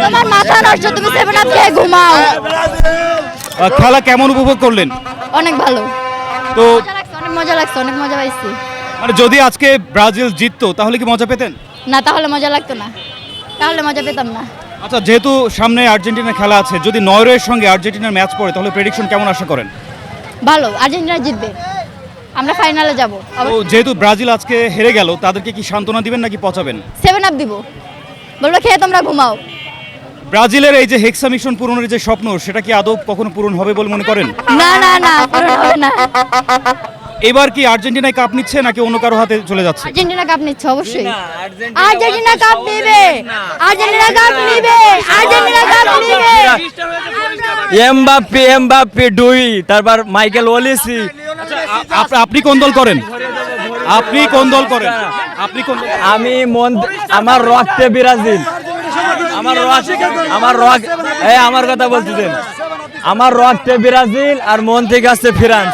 তোমার মাথা নষ্ট, তুমি 7 আপ খেয়ে ঘুমাও। খেলা কেমন উপভোগ করলেন? অনেক ভালো, তো মজা লাগছে, অনেক মজা লাগছে, অনেক মজা পাইছি। মানে যদি আজকে ব্রাজিল জিততো তাহলে কি মজা পেতেন? না, তাহলে মজা লাগতো না, তাহলে মজা পেতাম না। আচ্ছা, যেহেতু সামনে আর্জেন্টিনার খেলা আছে, যদি নরওয়ের সঙ্গে আর্জেন্টিনার ম্যাচ পড়ে তাহলে প্রেডিকশন কেমন আশা করেন? ভালো, আর্জেন্টিনা জিতবে, আমরা ফাইনালে যাব। তো যেহেতু ব্রাজিল আজকে হেরে গেল, তাদেরকে কি সান্ত্বনা দিবেন নাকি পচাবেন? 7 আপ দিব, বলবো খেয়ে তোমরা ঘুমাও। ব্রাজিলের এই যে হেক্সা মিশন পূরণের যে স্বপ্ন, সেটা কি আদৌ কখনো পূরণ হবে বলে মনে করেন? না না না, পূরণ হবে না। এবার কি আর্জেন্টিনায় কাপ নিচ্ছে নাকি অন্য কারো হাতে চলে যাচ্ছে? আর্জেন্টিনা কাপ নিচ্ছে অবশ্যই, আর্জেন্টিনা কাপ নিবে, আর্জেন্টিনা কাপ নিবে, আর্জেন্টিনা কাপ নিবে। এমবাপ্পে এমবাপ্পে ডুই, তারপর মাইকেল ওলিসি। আপনি কোন দল করেন? আপনি কোন দল করেন? আপনি কোন দল? আমি মন, আমার রক্তে ব্রাজিল, আমার কথা বলতেছেন। আমার রক্তে ব্রাজিল আর মন থেকে আসছে ফ্রান্স।